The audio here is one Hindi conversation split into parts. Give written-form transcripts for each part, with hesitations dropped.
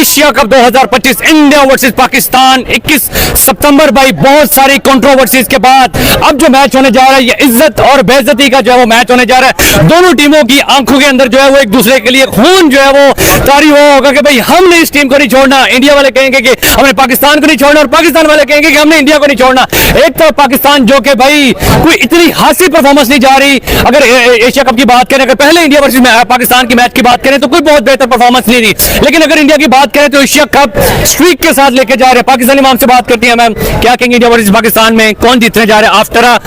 Asia cup 2025 India versus Pakistan 21 सितंबर। भाई बहुत सारी कंट्रोवर्सीज के बाद अब जो मैच होने जा रहा है ये इज्जत और बेइज्जती का जो है वो मैच होने जा रहा है। दोनों टीमों की आंखों के अंदर जो है वो एक दूसरे के लिए खून जो है वो तारी हुआ होगा कि भाई हमने इस टीम को नहीं छोड़ना। इंडिया वाले कहेंगे कि हमने पाकिस्तान को नहीं छोड़ना और पाकिस्तान वाले कहेंगे कि हमने इंडिया को नहीं छोड़ना। एक तो पाकिस्तान जो कि भाई कोई इतनी हासी परफॉर्मेंस नहीं जा रही। अगर एशिया कप की बात करें, अगर पहले इंडिया वर्सेस पाकिस्तान की मैच की बात करें तो कोई बहुत बेहतर परफॉर्मेंस नहीं थी, लेकिन अगर इंडिया की बात करें तो एशिया कप स्ट्रीक के साथ लेके जा रहे हैं। पाकिस्तानी माम से बात करती है मैम, क्या कहेंगे इंडिया वर्सेस पाकिस्तान में कौन जीतने जा रहे हैं आफ्टर अ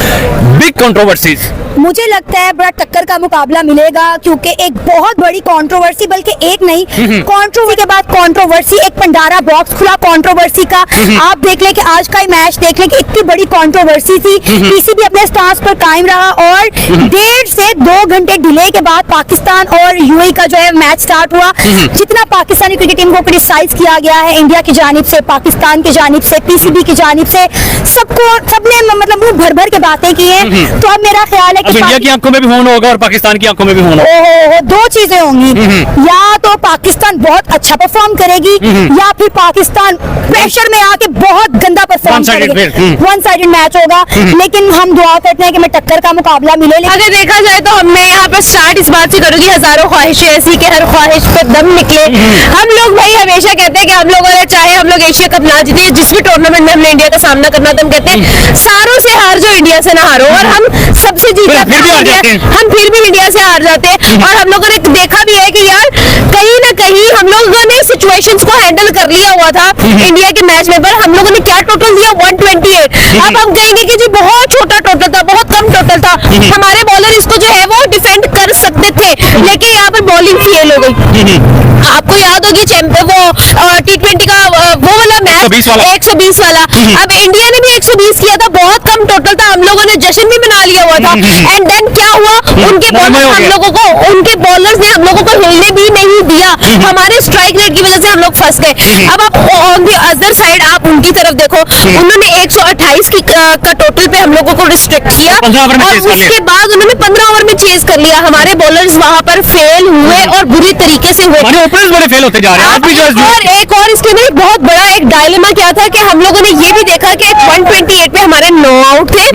बिग कंट्रोवर्सीज? मुझे लगता है बड़ा टक्कर का मुकाबला मिलेगा, क्योंकि एक बहुत बड़ी कंट्रोवर्सी, बल्कि एक नहीं, कंट्रोवर्सी के बाद कंट्रोवर्सी, एक पंडारा बॉक्स खुला कंट्रोवर्सी का। आप देख लें कि आज का ही मैच देख लें कि इतनी बड़ी कंट्रोवर्सी थी। पीसीबी अपने स्टांस पर कायम रहा और 1.5 से 2 घंटे डिले के बाद पाकिस्तान और यूएई का जो है मैच स्टार्ट हुआ। जितना पाकिस्तानी क्रिकेट टीम को क्रिटिसाइज किया गया है इंडिया की जानिब से, पाकिस्तान की जानिब से, पीसीबी की जानिब से, सबने मतलब मुंह भर भर के बातें की हैं। तो अब मेरा ख्याल है कि इंडिया की आंखों में भी खून होगा और पाकिस्तान की आंखों में भी खून होगा। दो चीजें होंगी, या तो पाकिस्तान बहुत अच्छा परफॉर्म करेगी या फिर पाकिस्तान प्रेशर में आके बहुत गंदा परफॉर्म करेगी। वन साइडेड मैच होगा, लेकिन हम दुआ करते हैं कि मैं टक्कर का मुकाबला मिले। अगर देखा जाए तो मैं यहाँ पे स्टार्ट इस बात से करूंगी, हजारों ख्वाहिशें ऐसी कि हर ख्वाहिश पे दम निकले। हम लोग भाई हमेशा कहते हैं कि हम लोगों ने चाहे हम लोग एशिया कप ना जीते, जिस भी टूर्नामेंट में हमने इंडिया का सामना करना तो हम कहते हैं सारों से हार जो इंडिया से ना हारो, और हम सबसे जीत जाते हैं, हम फिर भी इंडिया से हार जाते हैं। और हम लोगों ने देखा भी है कि यार कहीं ना कहीं हम लोगों ने सिचुएशंस को हैंडल कर लिया हुआ था इंडिया के मैच में, पर हम लोगों ने क्या टोटल दिया 128। अब हम कहेंगे कि जी बहुत छोटा टोटल था, बहुत कम टोटल था, हमारे बॉलर इसको जो है वो डिफेंड कर सकते थे, लेकिन यहाँ पर बॉलिंग फेल हो गई। आपको याद होगी वो T20 का वो वाला मैच 120 वाला, अब इंडिया ने भी 120 किया था, बहुत कम टोटल था, हम लोगों ने जश्न भी मना लिया हुआ था। एंड देन क्या हुआ, उनके बॉलर्स ने हम लोगों को हिलने भी नहीं दिया, हमारे स्ट्राइक रेट की वजह से हम लोग फंस गए। अब आप ऑन द अदर साइड आप उनकी तरफ देखो, उन्होंने 128 का टोटल पे हम लोगों को रिस्ट्रिक्ट किया और उसके बाद उन्होंने 15 ओवर में चेज कर लिया। हमारे बॉलर्स वहां पर फेल हुए और बुरी तरीके से हुए, बड़े फेल होते जा रहे हैं। और एक और इसके अंदर बहुत बड़ा एक डायलेमा क्या था कि हम लोगों ने ये भी देखा कि 128 पे हमारे 9 आउट थे।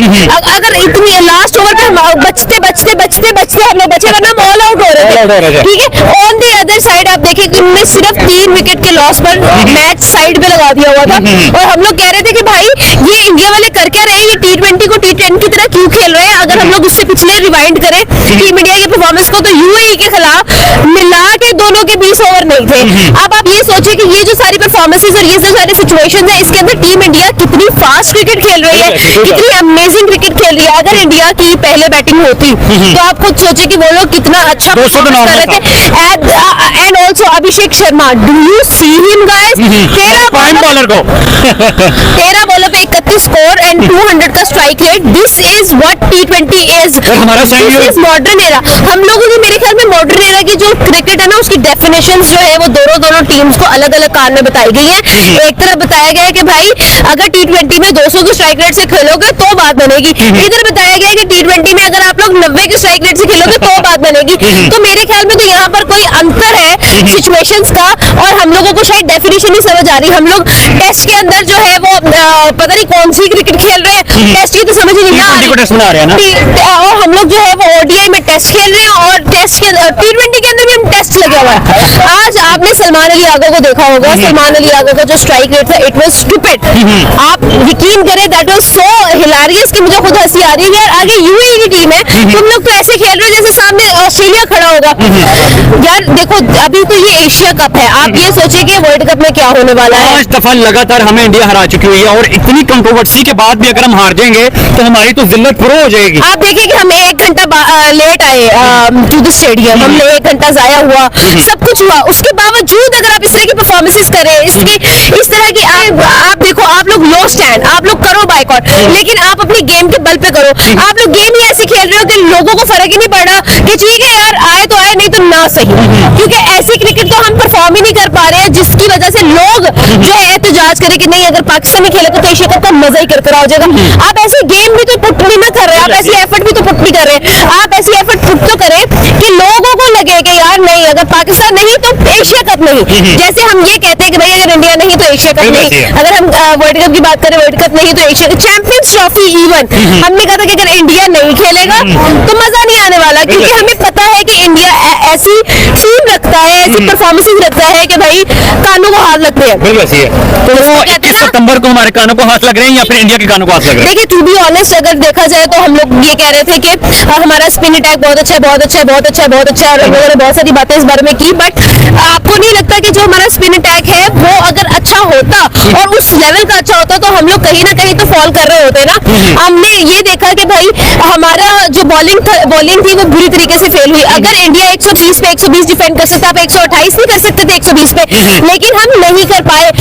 अगर इतनी लास्ट ओवर पे बचते हम लोग बचे, वरना हम ऑल आउट हो रहे थे, ठीक है। ऑन द अदर साइड आप देखें कि उन्होंने सिर्फ 3 विकेट के लॉस पर मैच साइड पे लगा दिया हुआ था, और हम लोग कह रहे थे कि भाई ये इंडिया वाले कर क्या रहे हैं, ये T20 को T10 की तरह क्यों खेल रहे हैं। अगर हम लोग उससे पिछले रिवाइंड करें टीम इंडिया की परफॉर्मेंस को, तो यूएई के खिलाफ मिला के दोनों के 20 ओवर नहीं थे। अब आप ये सोचिए कि ये जो सारी परफॉर्मेंसेस और ये जो सारी सिचुएशंस है, इसके अंदर टीम इंडिया कितनी फास्ट क्रिकेट खेल रही है, कितनी अमेजिंग क्रिकेट खेल रही है। अगर इंडिया की पहले बैटिंग होती तो आप खुद सोचिए कि वो लोग कितना अच्छा परफॉर्मेंस कर रहे थे। And also Abhishek Sharma, do you see him guys, 13 bowler पे 31 स्कोर एंड 200 का strike rate. This is what T20 is, this is modern era. हम लोगों ने मेरे ख्याल में मॉडर्न एरा की जो क्रिकेट है ना, उसकी डेफिनेशंस जो है वो दोनों टीम्स को अलग अलग कान में बताई गई है। एक तरफ बताया गया है कि भाई अगर T20 में 200 के स्ट्राइक रेट से खेलोगे तो बात बनेगी, इधर बताया गया है कि T20 में अगर आप लोग 90 के स्ट्राइक रेट से खेलोगे तो बात बनेगी। तो मेरे ख्याल में तो यहाँ पर कोई अंतर है सिचुएशंस का, और हम लोगों को शायद डेफिनेशन नहीं समझ आ रही। हम लोग टेस्ट के अंदर जो है वो पता नहीं कौन सी क्रिकेट खेल रहे हैं, टेस्ट की तो समझ ही नहीं आ रही, और हम लोग जो है वो ODI में टेस्ट खेल रहे हैं, और टेस्ट के T20 के अंदर भी हम टेस्ट लगे हुआ है। आज आपने सलमान अली आगा को देखा होगा, सलमान अली आगा का जो स्ट्राइक रेट था, इट वाज स्टूपिड। आप यकीन करें दैट वाज सो हिलारियस कि मुझे खुद हंसी आ रही है। यार आगे यूएई की टीम है, तुम लोग तो ऐसे खेल रहे हो जैसे सामने ऑस्ट्रेलिया खड़ा होगा। यार देखो अभी तो ये एशिया कप है, आप ये सोचिए कि वर्ल्ड कप में क्या होने वाला है। 5 दफा लगातार हमें इंडिया हरा चुकी हुई है, और इतनी कंट्रोवर्सी के बाद भी अगर हम हार जाएंगे तो हमारी तो जिल्लत प्रो हो जाएगी। आप देखिए कि हम 1 घंटा लेट आए टू द स्टेडियम, हमने 1 घंटा जाया हुआ, सब कुछ हुआ, उसके बावजूद अगर आप इस तरह की परफॉर्मेंसेस करें, इस तरह की आप देखो, आप लोग लो स्टैंड, आप लोग करो बाइकआउट, लेकिन आप अपनी गेम के बल पे करो। आप लोग गेम ही ऐसी खेल रहे हो कि लोगों को फर्क ही नहीं पड़ रहा कि ठीक है यार आए तो आए, नहीं तो ना सही, क्योंकि ऐसी क्रिकेट तो हम परफॉर्म ही नहीं कर पा रहे हैं, जिसकी वजह से लोग जो है एहतजाज करें कि नहीं अगर पाकिस्तान में खेलेगा तो एशिया कप का मजा ही करके हो जाएगा। आप ऐसी गेम भी तो पुट नहीं ना कर रहे, आप ऐसी एफर्ट भी तो पुट नहीं कर रहे, आप ऐसी एफर्ट पुट तो करें कि लोगों को लगे कि यार नहीं, अगर पाकिस्तान नहीं तो एशिया कप नहीं। जैसे हम ये कहते हैं कि भाई अगर इंडिया नहीं तो एशिया कप नहीं, अगर हम वर्ल्ड कप की बात करें वर्ल्ड कप नहीं तो एशिया चैंपियंस ट्रॉफी इवन हमने कहा था कि अगर इंडिया नहीं खेलेगा तो मजा नहीं आने वाला, क्योंकि हमें पता है कि इंडिया ऐसी टीम रखता है, ऐसी परफॉर्मेंसेज रखता है कि भाई कानों को हाथ लगते हैं। बिल्कुल सही है। तो वो 21 सितंबर को हमारे कानों को हाथ लग रहे हैं या फिर इंडिया के कानों को हाथ लग रहे हैं? देखिए टू बी ऑनेस्ट अगर देखा जाए तो हम लोग ये कह रहे थे कि हमारा स्पिन अटैक बहुत अच्छा है, बहुत अच्छा है, बहुत अच्छा है, बहुत अच्छा है, और हम लोगों ने बहुत सारी बातें इस बारे में की, बट आपको नहीं लगता कि जो हमारा स्पिन अटैक है वो अगर अच्छा होता और उस लेवल का अच्छा होता तो हम लोग कहीं ना कहीं तो फॉल कर रहे होते ना। हमने ये देखा कि भाई हमारा जो बॉलिंग थी वो बुरी तरीके से फेल हुई। अगर इंडिया 120 पे 120 डिफेंड कर सकता, आप 128 नहीं कर सकते थे 120 पे, लेकिन हम नहीं कर पाए।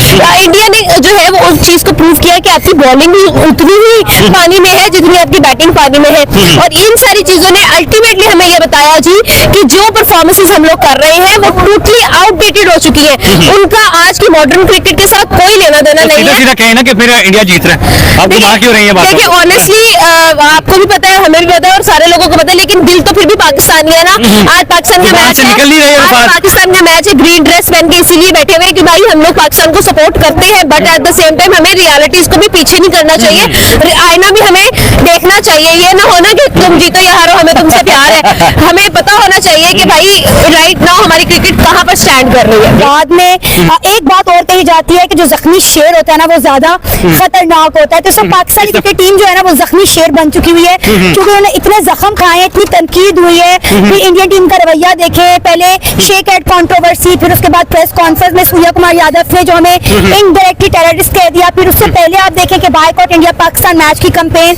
इंडिया ने जो है वो उस चीज को प्रूव किया कि आपकी बॉलिंग उतनी ही पानी में है जितनी आपकी बैटिंग पानी में है, और इन सारी चीजों ने अल्टीमेटली हमें ये बताया जी कि जो परफॉर्मेंसेस हम लोग कर रहे हैं वो टोटली आउटडेटेड हो चुकी है, उनका आज की मॉडर्न क्रिकेट के साथ कोई लेना देना नहीं है। सीधा कहें ना कि फिर इंडिया जीत रहा है, आप घुमा क्यों रही है बात? देखिए ऑनेस्टली आपको भी पता है, हमें भी पता है और सारे लोगों को पता है, लेकिन दिल तो फिर भी पाकिस्तानी है ना। आज पाकिस्तान का मैच है, आज पाकिस्तान का मैच है, ग्रीन ड्रेस पहन के इसीलिए बैठे हुए कि भाई हम लोग पाकिस्तान को सपोर्ट करते हैं, but at the same time हमें रियलिटीज को भी पीछे नहीं करना चाहिए, आईना भी हमें देखना चाहिए। ये ना होना कि तुम जीतो या हारो हमें तुमसे प्यार है, हमें पता होना चाहिए कि भाई राइट नाउ हमारी क्रिकेट कहाँ पर स्टैंड कर रही है। बाद में एक बात और कही जाती है कि जो जख्मी शेर होता है ना वो ज्यादा खतरनाक होता है, तो सब पाकिस्तानी क्रिकेट टीम जो है ना वो जख्मी शेर बन चुकी हुई है, क्योंकि उन्होंने इतने जख्म खाए हैं, इतनी तनकीद हुई है। फिर इंडियन टीम का रवैया देखे, पहले शेक एड कंट्रोवर्सी, फिर उसके बाद प्रेस कॉन्फ्रेंस में सूर्या कुमार यादव ने जो हमें इनडायरेक्टली टेररिस्ट कह दिया, फिर उससे पहले आप देखें कि बायकॉट इंडिया पाकिस्तान मैच की कैंपेन।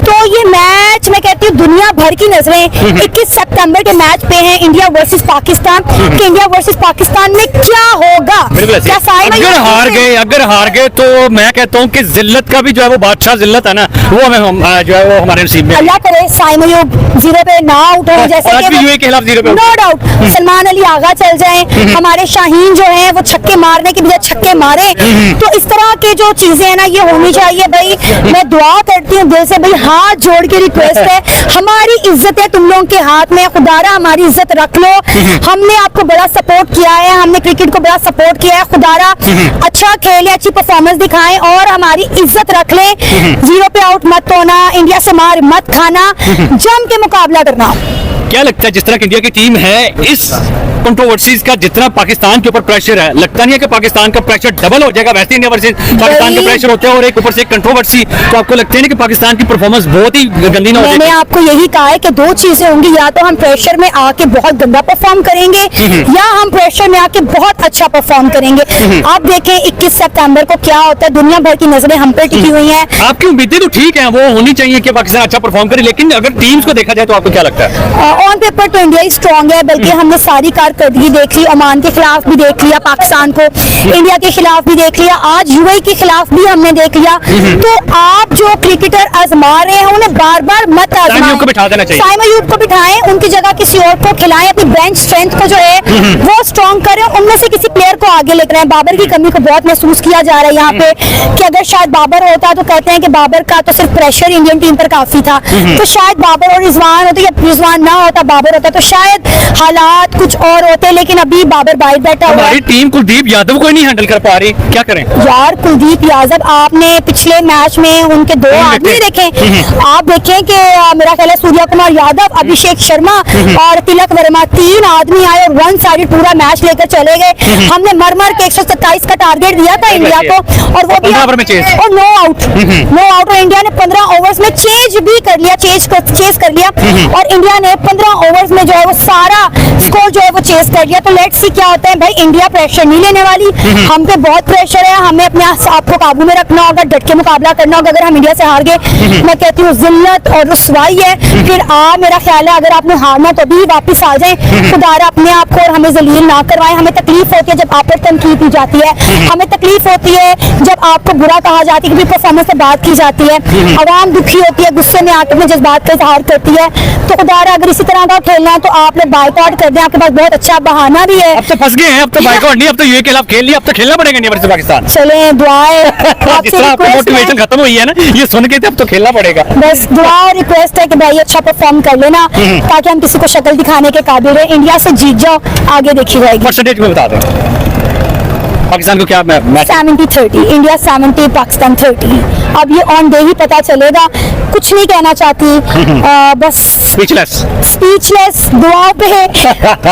तो ये मैच मैं कहती हूँ दुनिया भर की नजरें 21 सितंबर के मैच पे हैं, इंडिया वर्सेस पाकिस्तान। कि इंडिया वर्सेस पाकिस्तान में क्या होगा, क्या अगर हार गए तो मैं कहता हूँ कि जिल्लत का भी जो है वो बादशाह जिल्लत है ना, वो हमें जो है वो हमारे नसीब में। अल्लाह करे साइम अयूब 0 पे ना आउट हो, जैसे कि यूएई के खिलाफ 0 पे नो डाउट सलमान अली आगा चल जाएं, हमारे शाहीन जो है वो छक्के मारने के बजाय छक्के मारे। तो इस तरह के जो चीजें हैं ना ये होनी चाहिए भाई। मैं दुआ करती हूँ दिल से भाई, हाथ जोड़ के रिक्वेस्ट है, हमारी इज्जत है तुम लोगों के हाथ में, खुदारा हमारी इज्जत रख लो। हमने आपको बड़ा सपोर्ट किया है, हमने क्रिकेट को बड़ा सपोर्ट किया है, खुदारा अच्छा खेले, अच्छी परफॉर्मेंस दिखाएं और हमारी इज्जत रख ले। 0 पे आउट मत होना, इंडिया से मार मत खाना, जम के मुकाबला करना। क्या लगता है जिस तरह की इंडिया की टीम है, इस कंट्रोवर्सीज का जितना पाकिस्तान के ऊपर प्रेशर है, लगता नहीं है कि पाकिस्तान का प्रेशर डबल हो जाएगा? वैसे इंडिया वर्सेस पाकिस्तान का प्रेशर होता है और एक ऊपर से कंट्रोवर्सी, तो आपको लगता है कि पाकिस्तान की परफॉर्मेंस बहुत ही गंदी ना हो जाए? मैंने आपको यही कहा है कि दो चीजें होंगी, या तो हम प्रेशर में आके बहुत गंदा परफॉर्म करेंगे या हम प्रेशर में आके बहुत अच्छा परफॉर्म करेंगे। आप देखें 21 सितंबर को क्या होता है, दुनिया भर की नजरें हम पे टिकी हुई हैं। आपकी उम्मीदें तो ठीक है, वो होनी चाहिए कि पाकिस्तान अच्छा परफॉर्म करे, लेकिन अगर टीम्स को देखा जाए तो आपको क्या लगता है? ऑन पेपर तो इंडिया ही स्ट्रॉन्ग है, बल्कि हमने सारी कारकर्दगी देख ली, ओमान के खिलाफ भी देख लिया, पाकिस्तान को इंडिया के खिलाफ भी देख लिया, आज यूएई के खिलाफ भी हमने देख लिया। तो आप जो क्रिकेटर आजमा रहे हैं उन्हें बार बार मत आजमाएं, साइम अयूब को बिठाएं, उनकी जगह किसी और को खिलाएं, अपनी बेंच स्ट्रेंथ को जो है वो स्ट्रॉन्ग करें, उनमें से किसी प्लेयर को आगे लेकर आए। बाबर की कमी को बहुत महसूस किया जा रहा है यहाँ पे, कि अगर शायद बाबर होता तो कहते हैं कि बाबर का तो सिर्फ प्रेशर इंडियन टीम पर काफी था, तो शायद बाबर और रिजवान होते, या रिजवान ना होता बाबर होता तो शायद हालात कुछ और होते, लेकिन अभी बाबर बाहर बैठा हुआ है। हमारी टीम कुलदीप यादव को नहीं हैंडल कर पा रही, क्या करें यार? कुलदीप यादव आपने पिछले मैच में उनके 2 आदमी देखे, आप देखें कि मेरा ख्याल है सूर्या कुमार यादव, अभिषेक शर्मा और तिलक वर्मा 3 आदमी आए और 1 साइडेड पूरा मैच लेकर चले गए। हमने मर के 127 का टारगेट दिया था इंडिया को, और वो भी और नो आउट और इंडिया ने 15 ओवर्स में चेज भी कर लिया, चेज कर लिया, और इंडिया ने 15 ओवर्स में जो है वो सारा स्कोर जो है वो चेज कर लिया। तो लेट्स सी क्या होता है भाई। इंडिया प्रेशर नहीं लेने वाली, हम पे बहुत प्रेशर है, हमें अपने आप को काबू में रखना होगा, डट के मुकाबला करना होगा। अगर हम इंडिया से हार गए, मैं कहती हूँ जिल्लत और रुसवाई है। फिर मेरा ख्याल है अगर आपने हारना तो भी वापस आ जाए, खुदारा अपने आप को और हमें जलील ना करवाएं। हमें तकलीफ होती है जब आप पर तनकीद की जाती है, हमें तकलीफ होती है जब आपको बुरा कहा जाती है, परफॉर्मेंस से बात की जाती है, आवाम दुखी होती है, गुस्से में आकर जज्बात का इजहार करती है। तो खुदारा अगर इसी तरह का खेलना है तो आप लोग बाइकआउट कर दें, आपके पास बहुत अच्छा बहाना भी है। अब तो फंस गए हैं, अब तो बाइकआउट नहीं, अब तो यूए के खिलाफ खेल लिया, अब तो खेलना पड़ेगा इंडिया वर्सेस पाकिस्तान। चले दुआएं आपसे जिस तरह आपकी request मोटिवेशन है, खत्म हुई है ना, ये सुन के अब तो खेलना पड़ेगा। बस दुआ और रिक्वेस्ट है कि भाई अच्छा परफॉर्म कर लेना ताकि हम किसी को शक्ल दिखाने के काबिल है। इंडिया से जीत जाओ, आगे देखी जाएगी। परसेंटेज में बता दें पाकिस्तान को क्या मैच 70-30 इंडिया 70 पाकिस्तान 30। अब ये ऑन डे ही पता चलेगा। कुछ नहीं कहना चाहती, बस स्पीचलेस। स्पीचलेस दुआओं पे है।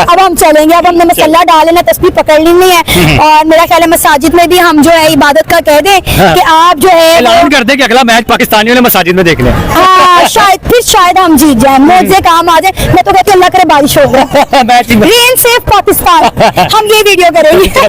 अब हम चलेंगे, अब हमने मसल्ला डाले ना, तस्बीह पकड़ लेनी है और मेरा ख्याल है मसाजिद में भी हम जो है इबादत का कह दें कि आप जो है ऐलान कर दे कि अगला मैच पाकिस्तानियों ने मसाजिद में देख लें। हाँ, शायद हम जीत जाए, मुझे काम आ जाए। मैं तो कहती हूँ अल्लाह करे बारिश हो जाए। मैच रेन सेफ पाकिस्तान, हम ये वीडियो करेंगे।